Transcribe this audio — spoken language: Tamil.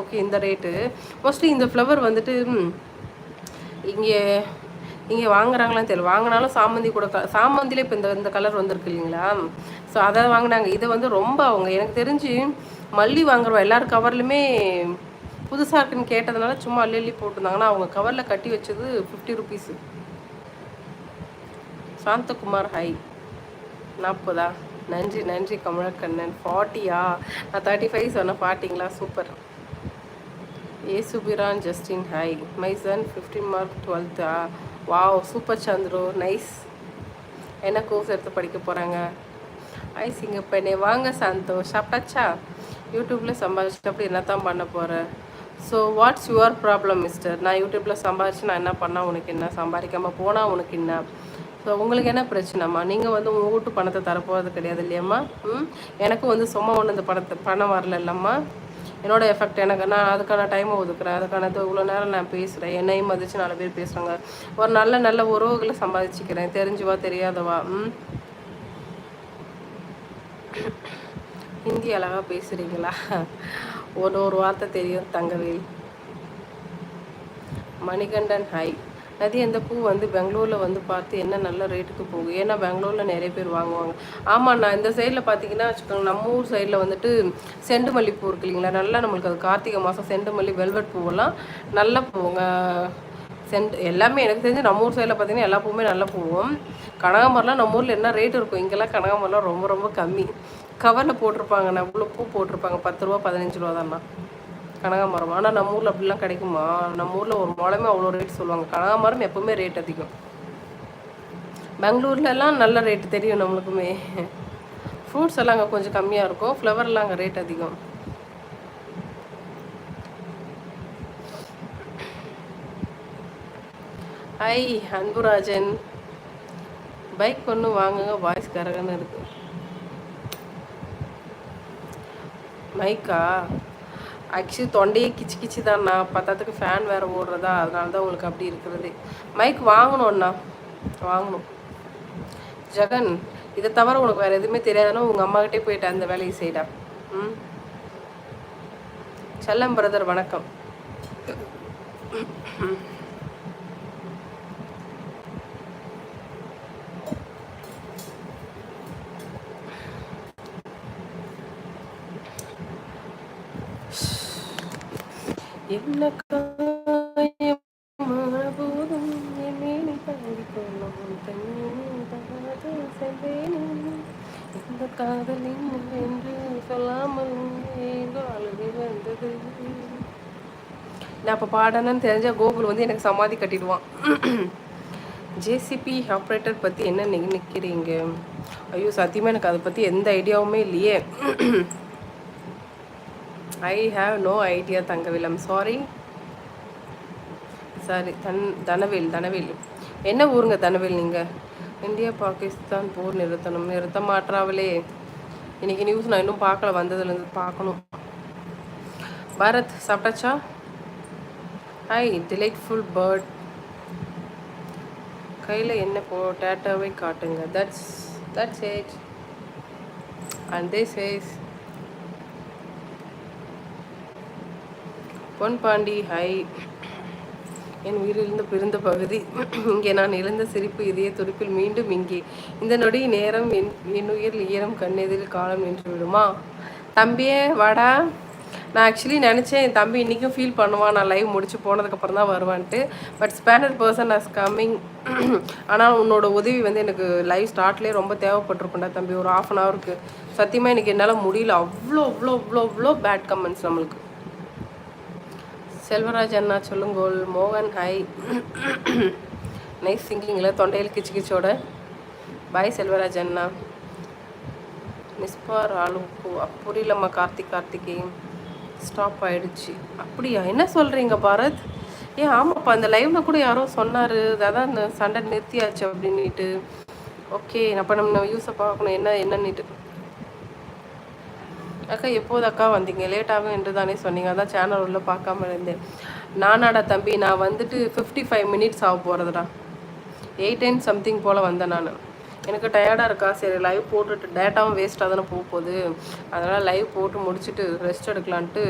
ஓகே இந்த ரேட்டு. மோஸ்ட்லி இந்த ஃப்ளவர் வந்துட்டு இங்கே இங்கே வாங்குறாங்களான்னு தெரியல. வாங்கினாலும் சாமந்தி கூட சாமந்திலே இப்போ இந்த கலர் வந்திருக்கு இல்லைங்களா? ஸோ அதை வாங்கினாங்க. இதை வந்து ரொம்ப அவங்க எனக்கு தெரிஞ்சு மல்லி வாங்குறோம் எல்லாரும் கவர்லையுமே புதுசாக இருக்குன்னு கேட்டதுனால சும்மா அள்ளி அள்ளி போட்டிருந்தாங்கன்னா அவங்க கவரில் கட்டி வச்சது 50 ருபீஸு. சாந்தகுமார் ஹை 40. நன்றி நன்றி கமலக்கண்ணன். 40யா? நான் 35 சொன்னேன். 40ங்களா? Super. Esupiran Justin hi. My son 15 mark 12th. Wow super Chandru, nice. என்ன கோர்ஸ் எடுத்து படிக்க போகிறாங்க? ஐ சிங்கப்பெண்ணே வாங்க சந்தோஷ். சாப்பிட்டாச்சா? யூடியூப்பில் சம்பாதிச்சிட்டு அப்படி என்ன தான் பண்ண போகிறேன்? So what's your problem mister? நான் யூடியூப்பில் சம்பாதிச்சு நான் என்ன பண்ணால் உனக்கு என்ன? சம்பாதிக்காமல் போனால் உனக்கு என்ன? ஸோ உங்களுக்கு என்ன பிரச்சனைம்மா? நீங்கள் வந்து உங்கள் வீட்டு பணத்தை தரப்போகிறது கிடையாது இல்லையம்மா? எனக்கும் வந்து சும்மா ஒன்று இந்த பணம் வரல இல்லைம்மா. என்னோடய எஃபெக்ட் எனக்கு, நான் அதுக்கான டைமை ஒதுக்குறேன். அதுக்கான இவ்வளோ நேரம் நான் பேசுகிறேன். என்னையும் மதித்து 4 பேர் பேசுகிறாங்க. ஒரு நல்ல உறவுகளை சம்பாதிச்சுக்கிறேன். தெரிஞ்சுவா தெரியாதவா? ஹிந்தி அழகாக பேசுகிறீங்களா? ஒரு வார்த்தை தெரியும் தங்கவேல். மணிகண்டன் ஹை. நதி அந்த பூ வந்து பெங்களூரில் வந்து பார்த்து என்ன நல்ல ரேட்டுக்கு போகும். ஏன்னா பெங்களூரில் நிறைய பேர் வாங்குவாங்க. ஆமாம், நான் இந்த சைடில் பார்த்தீங்கன்னா வச்சுக்கோங்க, நம்ம ஊர் சைடில் வந்துட்டு செண்டு மல்லி பூ இருக்கு இல்லைங்களா? நல்லா நம்மளுக்கு அது கார்த்திகை மாதம் செண்டு மல்லி வெல்வெட் பூவெல்லாம் நல்லா பூவுங்க. எல்லாமே எனக்கு தெரிஞ்சு நம்ம ஊர் சைடில் பார்த்தீங்கன்னா எல்லா பூவுமே நல்லா பூவும். கனகாமரம்லாம் நம்ம ஊரில் என்ன ரேட் இருக்கும், இங்கெல்லாம் கனகாமரம்லாம் ரொம்ப ரொம்ப கம்மி. கவரில் போட்டிருப்பாங்க, நான் இவ்வளோ பூ போட்டிருப்பாங்க, 10 ரூபா 15 ரூபா தான்ண்ணா கனகாமரம். ஆனால் நம்ம ஊரில் அப்படிலாம் கிடைக்குமா? நம்ம ஊரில் ஒரு முழமே அவ்வளோ ரேட் சொல்லுவாங்க. கனகாமரம் எப்போவுமே ரேட் அதிகம். பெங்களூர்லலாம் நல்ல ரேட்டு தெரியும் நம்மளுக்குமே. ஃப்ரூட்ஸ் எல்லாம் அங்கே கொஞ்சம் கம்மியாக இருக்கும், ஃப்ளவர்லாம் அங்கே ரேட் அதிகம். ஐ அன்புராஜன், பைக் ஒன்று வாங்குங்க, வாய்ஸ் கரகன்னு இருக்கு. மைக்கா? ஆக்சுவலி தொண்டையே கிச்சு கிச்சு தான்ண்ணா, பத்தாத்துக்கு ஃபேன் வேறு ஓடுறதா, அதனால தான் உங்களுக்கு அப்படி இருக்கிறது. மைக் வாங்கணும்ண்ணா, வாங்கணும். ஜெகன், இதை தவிர உனக்கு வேறு எதுவுமே தெரியாதுன்னா உங்கள் அம்மாக்கிட்டே போயிட்டு அந்த வேலையை செய்டா. செல்லம் பிரதர் வணக்கம். என்ன போதும் இந்த காதலின் என்று சொல்லாமல் அழுகி வந்தது. நான் இப்போ பாடணும்னு தெரிஞ்ச கோகுல் வந்து எனக்கு சமாதி கட்டிடுவான். ஜேசிபி ஆப்ரேட்டர் பற்றி என்ன நினைக்கிறீங்க? ஐயோ சத்தியமாக எனக்கு அதை பற்றி எந்த ஐடியாவுமே இல்லையே. I have no idea Thangavel. I'm sorry. Thanavel. என்ன ஊருங்க தனவேல் நீங்கள்? இந்தியா பாகிஸ்தான் போர் நிறுத்த மாற்றாவலே. இன்னைக்கு நியூஸ் நான் இன்னும் பார்க்கல, வந்ததுலேருந்து பார்க்கணும். பாரத் சாப்பிட்டாச்சா? Hi delightful bird. கையில் என்ன டேட்டாவை காட்டுங்க. That's it. And this is Ponpandi hi. என் உயிரிழந்து பிறந்த பகுதி இங்கே, நான் இழந்த சிரிப்பு இதய துடிப்பில் மீண்டும் இங்கே. இந்த நொடி நேரம் என் உயிர் ஈரம் கண்ணெதிரில் காலம் நின்று விடுமா? தம்பியே வாடா. நான் ஆக்சுவலி நினச்சேன் என் தம்பி இன்றைக்கும் ஃபீல் பண்ணுவான், நான் லைவ் முடிச்சு போனதுக்கப்புறம் தான் வருவான்ட்டு. But spanner person as coming. ஆனால் உன்னோட உதவி வந்து எனக்கு லைவ் ஸ்டார்ட்லேயே ரொம்ப தேவைப்பட்டிருக்குண்டா தம்பி. ஒரு 1/2 அன் ஹவருக்கு சத்தியமாக எனக்கு என்னால் முடியல. அவ்வளோ பேட் கமெண்ட்ஸ் நம்மளுக்கு. செல்வராஜ் அண்ணா சொல்லுங்கோல். மோகன் ஹை. நைஸ் சிங்கிங்கில் தொண்டையில் கிச்சு கிச்சோட. பாய் செல்வராஜ் அண்ணா. மிஸ்பார் ஆளுக்கு புரியலம்மா. கார்த்திகேயன் ஸ்டாப் ஆகிடுச்சு. அப்படியா? என்ன சொல்கிறீங்க பாரத்? ஆமாப்பா, இந்த லைவில் கூட யாரோ சொன்னார், அதான் இந்த சண்டை நிறுத்தியாச்சு அப்படின்ட்டு. ஓகே, அப்போ நம்ம யூஸை பார்க்கணும் என்னன்னுட்டு. அக்கா எப்போது அக்கா வந்தீங்க? லேட்டாகும் என்று தானே சொன்னீங்க, அதான் சேனல் உள்ள பார்க்காம இருந்தேன். நானாடா தம்பி, நான் வந்துட்டு 55 மினிட்ஸ் ஆக போகிறதுடா. 8 சம்திங் போல் வந்தேன் நான். எனக்கு டயர்டாக இருக்கா, சரி லைவ் போட்டுட்டு டேட்டாவும் வேஸ்ட்டாக தானே போகுது, அதனால் லைவ் போட்டு முடிச்சுட்டு ரெஸ்ட் எடுக்கலான்ட்டு